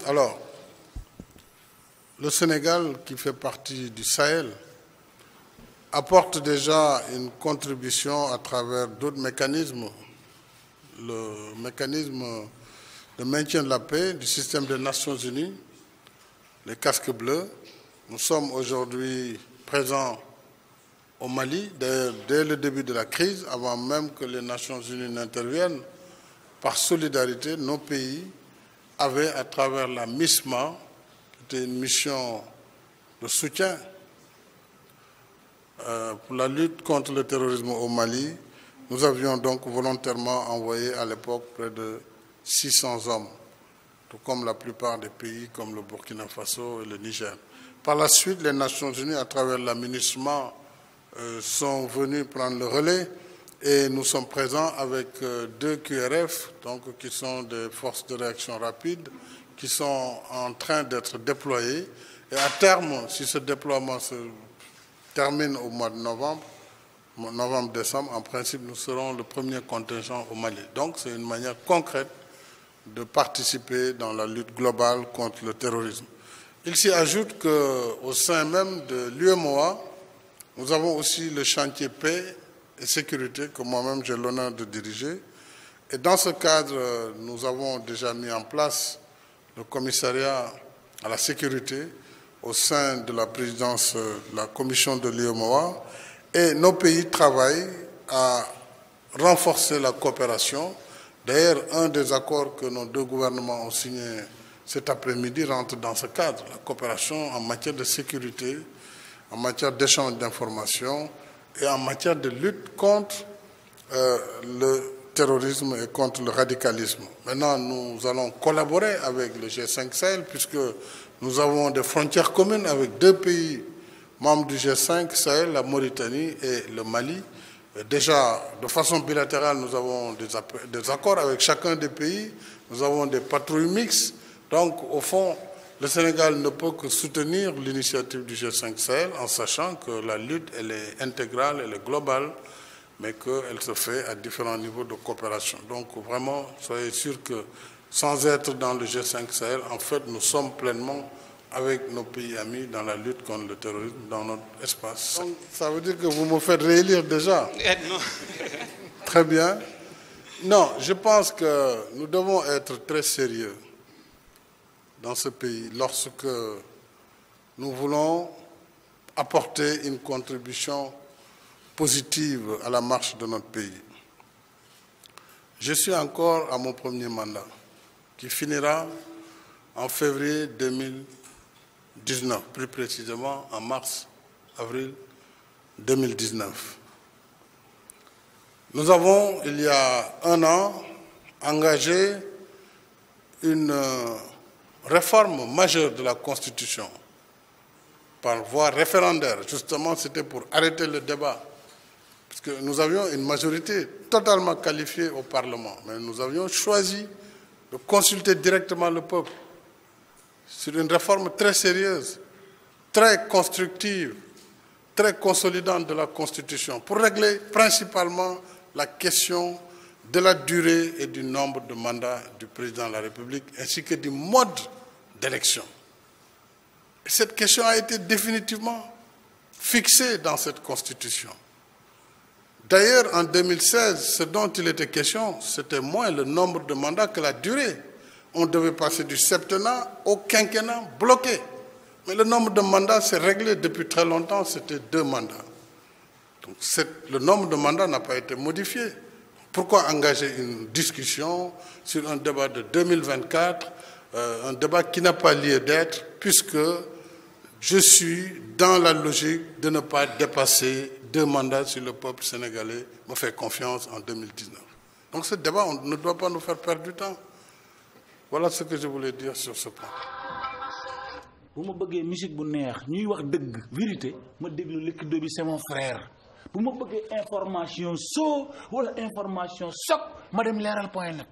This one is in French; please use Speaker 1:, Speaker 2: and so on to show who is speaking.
Speaker 1: Alors, le Sénégal, qui fait partie du Sahel, apporte déjà une contribution à travers d'autres mécanismes. Le mécanisme de maintien de la paix du système des Nations Unies, les casques bleus. Nous sommes aujourd'hui présents au Mali, dès le début de la crise, avant même que les Nations Unies n'interviennent. Par solidarité, nos pays avaient, à travers la MISMA, qui était une mission de soutien pour la lutte contre le terrorisme au Mali, nous avions donc volontairement envoyé à l'époque près de 600 hommes, tout comme la plupart des pays comme le Burkina Faso et le Niger. Par la suite, les Nations Unies, à travers la MINUSMA, sont venus prendre le relais et nous sommes présents avec 2 QRF, donc, qui sont des forces de réaction rapide, qui sont en train d'être déployées. Et à terme, si ce déploiement se termine au mois de novembre-décembre, en principe, nous serons le premier contingent au Mali. Donc, c'est une manière concrète de participer dans la lutte globale contre le terrorisme. Il s'y ajoute qu'au sein même de l'UEMOA, nous avons aussi le chantier paix et sécurité que moi-même j'ai l'honneur de diriger. Et dans ce cadre, nous avons déjà mis en place le commissariat à la sécurité au sein de la présidence de la commission de l'UEMOA. Et nos pays travaillent à renforcer la coopération. D'ailleurs, un des accords que nos 2 gouvernements ont signé cet après-midi rentre dans ce cadre, la coopération en matière de sécurité, en matière d'échange d'informations et en matière de lutte contre le terrorisme et contre le radicalisme. Maintenant, nous allons collaborer avec le G5 Sahel puisque nous avons des frontières communes avec 2 pays membres du G5 Sahel, la Mauritanie et le Mali. Et déjà, de façon bilatérale, nous avons des accords avec chacun des pays. Nous avons des patrouilles mixtes. Donc, au fond, le Sénégal ne peut que soutenir l'initiative du G5 Sahel en sachant que la lutte, elle est intégrale, elle est globale, mais qu'elle se fait à différents niveaux de coopération. Donc, vraiment, soyez sûrs que sans être dans le G5 Sahel, en fait, nous sommes pleinement avec nos pays amis dans la lutte contre le terrorisme dans notre espace. Donc, ça veut dire que vous me faites réélire déjà?
Speaker 2: Non.
Speaker 1: Très bien. Non, je pense que nous devons être très sérieux dans ce pays lorsque nous voulons apporter une contribution positive à la marche de notre pays. Je suis encore à mon premier mandat, qui finira en février 2019, plus précisément en mars-avril 2019. Nous avons, il y a 1 an, engagé une réforme majeure de la Constitution par voie référendaire. Justement, c'était pour arrêter le débat. Parce que nous avions une majorité totalement qualifiée au Parlement. Mais nous avions choisi de consulter directement le peuple sur une réforme très sérieuse, très constructive, très consolidante de la Constitution pour régler principalement la question de la durée et du nombre de mandats du président de la République ainsi que du mode d'élection. Cette question a été définitivement fixée dans cette Constitution. D'ailleurs, en 2016, ce dont il était question, c'était moins le nombre de mandats que la durée. On devait passer du septennat au quinquennat bloqué. Mais le nombre de mandats s'est réglé depuis très longtemps, c'était 2 mandats. Donc le nombre de mandats n'a pas été modifié. Pourquoi engager une discussion sur un débat de 2024, un débat qui n'a pas lieu d'être, puisque je suis dans la logique de ne pas dépasser 2 mandats si le peuple sénégalais me fait confiance en 2019. Donc ce débat ne doit pas nous faire perdre du temps. Voilà ce que je voulais dire sur ce point.
Speaker 3: bu ma bëggee musique bu neex ñuy wax dëgg vérité ma déglu Liquido bi c'est mon frère bu ma bëggee information soo wala information choc ma dem leeral point net